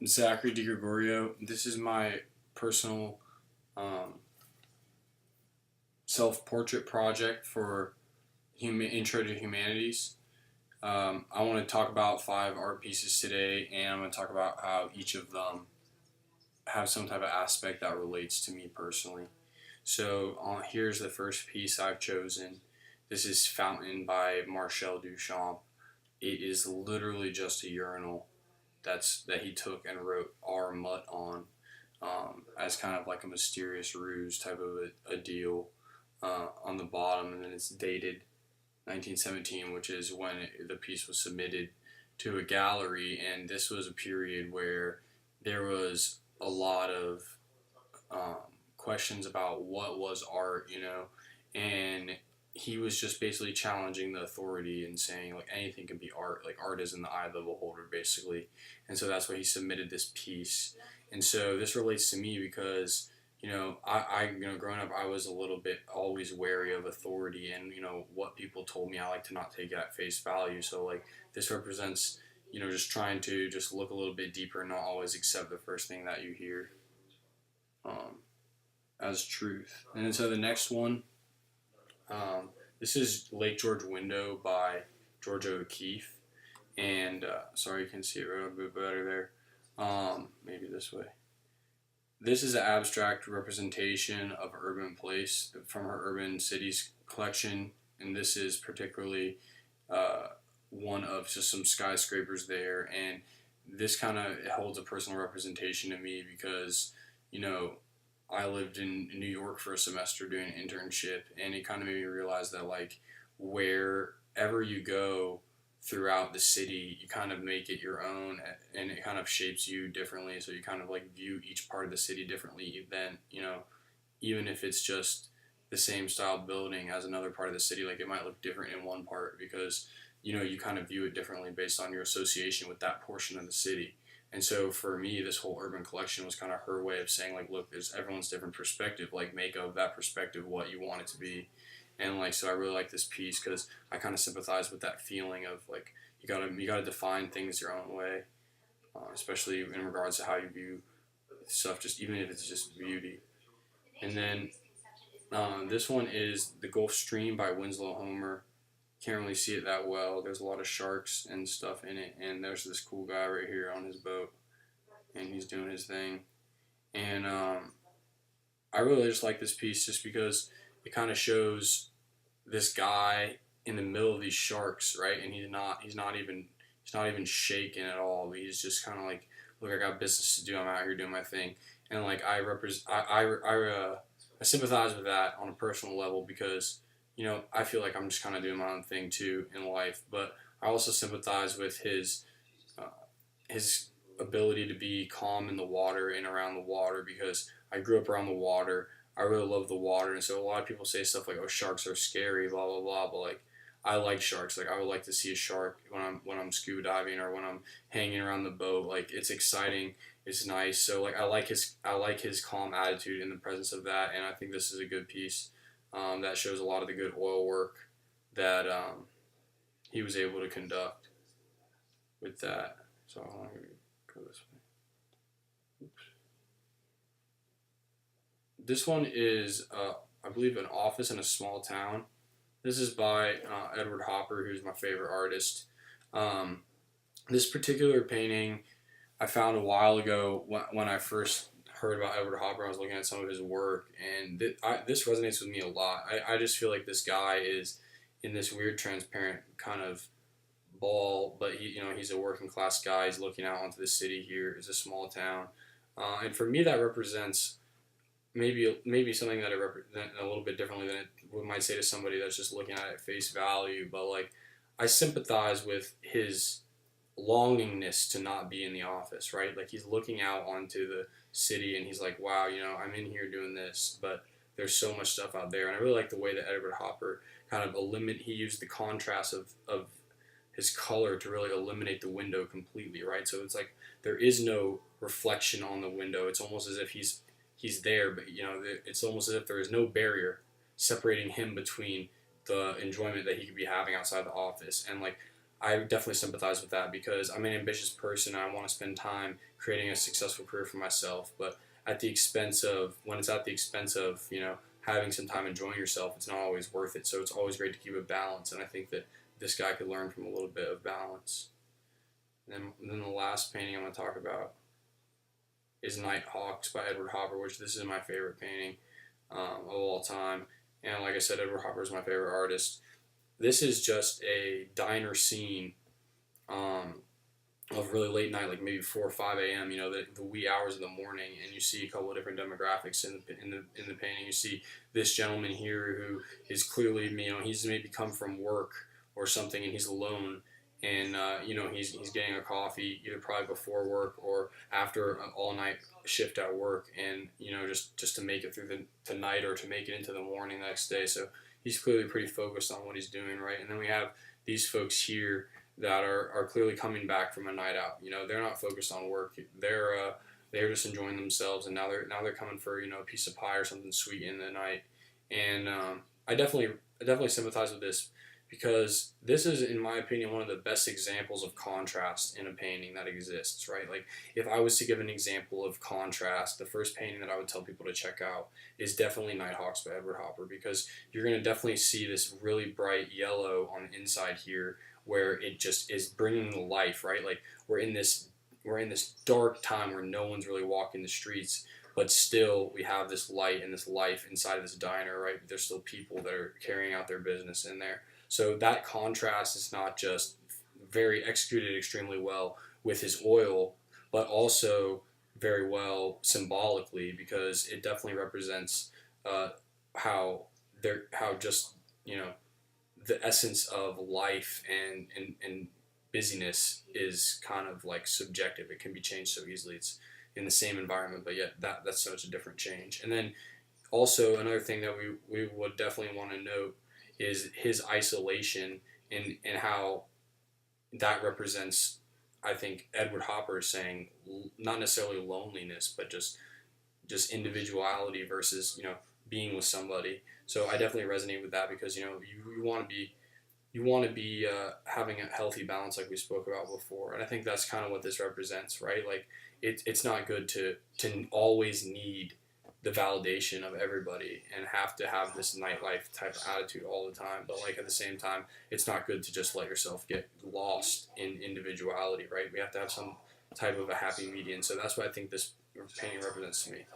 Zachary DiGregorio. This is my personal um, self-portrait project for Intro to Humanities. I want to talk about 5 art pieces today, and I'm going to talk about how each of them have some type of aspect that relates to me personally. So here's the first piece I've chosen. This is Fountain by Marcel Duchamp. It is literally just a urinal that he took and wrote "R Mutt" on, as kind of like a mysterious ruse type of a deal on the bottom, and then it's dated 1917, which is when the piece was submitted to a gallery. And this was a period where there was a lot of um, questions about what was art, and he was just basically challenging the authority and saying like anything can be art, like art is in the eye of the beholder, basically. And so that's why he submitted this piece. And so this relates to me because growing up, I was a little bit always wary of authority and what people told me. I like to not take at face value. So like this represents just trying to just look a little bit deeper and not always accept the first thing that you hear um, as truth. And so the next one, this is Lake George Window by Georgia O'Keeffe. And sorry, you can see it right a bit better there. Maybe this way. This is an abstract representation of urban place from her Urban Cities collection, and this is particularly one of just some skyscrapers there. And this kind of holds a personal representation to me because, you know, I lived in New York for a semester doing an internship, and it kind of made me realize that, like, wherever you go throughout the city, you kind of make it your own, and it kind of shapes you differently. So you kind of like view each part of the city differently than, even if it's just the same style building as another part of the city, like it might look different in one part because, you kind of view it differently based on your association with that portion of the city. And so for me, this whole urban collection was kind of her way of saying, like, look, there's everyone's different perspective. Like, make of that perspective what you want it to be. And like, so I really like this piece because I kind of sympathize with that feeling of like you gotta define things your own way, especially in regards to how you view stuff, just even if it's just beauty. And then this one is The Gulf Stream by Winslow Homer. Can't really see it that well. There's a lot of sharks and stuff in it, and there's this cool guy right here on his boat, and he's doing his thing. And I really just like this piece just because it kind of shows this guy in the middle of these sharks, right? And he's not even shaken at all. He's just kind of like, look, I got business to do. I'm out here doing my thing, and like I sympathize with that on a personal level because I feel like I'm just kind of doing my own thing too in life. But I also sympathize with uh, his ability to be calm in the water and around the water because I grew up around the water. I really love the water, and so a lot of people say stuff like, "Oh, sharks are scary," blah blah blah. But like, I like sharks. Like, I would like to see a shark when I'm scuba diving or when I'm hanging around the boat. Like, it's exciting. It's nice. So like, I like his calm attitude in the presence of that, and I think this is a good piece that shows a lot of the good oil work that he was able to conduct with that. So I want to go this way. This one is, I believe, An Office in a Small Town. This is by Edward Hopper, who's my favorite artist. Um, this particular painting I found a while ago when I first heard about Edward Hopper. I was looking at some of his work, and this resonates with me a lot. I just feel like this guy is in this weird transparent kind of ball, but he's a working class guy. He's looking out onto the city here. It's a small town, and for me that represents maybe something that I represent a little bit differently than it might say to somebody that's just looking at it at face value. But like, I sympathize with his longingness to not be in the office, right? Like, he's looking out onto the city and he's like, wow, I'm in here doing this, but there's so much stuff out there. And I really like the way that Edward Hopper kind of he used the contrast of his color to really eliminate the window completely, right? So it's like there is no reflection on the window. It's almost as if he's there, but it's almost as if there is no barrier separating him between the enjoyment that he could be having outside the office. And like, I definitely sympathize with that because I'm an ambitious person and I want to spend time creating a successful career for myself. But at the expense of, when it's at the expense of, having some time enjoying yourself, it's not always worth it. So it's always great to keep a balance. And I think that this guy could learn from a little bit of balance. And then the last painting I'm going to talk about is Night Hawks by Edward Hopper, which this is my favorite painting of all time. And like I said, Edward Hopper is my favorite artist. This is just a diner scene um, of really late night, like maybe 4 or 5 a.m. The wee hours of the morning, and you see a couple of different demographics in the painting. You see this gentleman here who is clearly, he's maybe come from work or something, and he's alone. And he's getting a coffee either probably before work or after an all night shift at work, and just to make it through the night or to make it into the morning the next day. So he's clearly pretty focused on what he's doing, right? And then we have these folks here that are clearly coming back from a night out. They're not focused on work. They're just enjoying themselves, and now they're coming for a piece of pie or something sweet in the night. And I definitely sympathize with this because this is, in my opinion, one of the best examples of contrast in a painting that exists. Right? Like, if I was to give an example of contrast, the first painting that I would tell people to check out is definitely Nighthawks by Edward Hopper, because you're going to definitely see this really bright yellow on the inside here where it just is bringing life, right? Like, we're in this dark time where no one's really walking the streets, but still we have this light and this life inside of this diner, right? There's still people that are carrying out their business in there. So that contrast is not just very executed extremely well with his oil, but also very well symbolically, because it definitely represents how just the essence of life and busyness is kind of like subjective. It can be changed so easily. It's in the same environment, but yet that's such a different change. And then also another thing that we would definitely want to note is his isolation, and how that represents, I think Edward Hopper is saying, not necessarily loneliness, but just individuality versus being with somebody. So I definitely resonate with that, because you want to be having a healthy balance, like we spoke about before. And I think that's kind of what this represents, right? Like, it's not good to always need the validation of everybody and have to have this nightlife type of attitude all the time. But like, at the same time, it's not good to just let yourself get lost in individuality, right? We have to have some type of a happy median. So that's what I think this painting represents to me.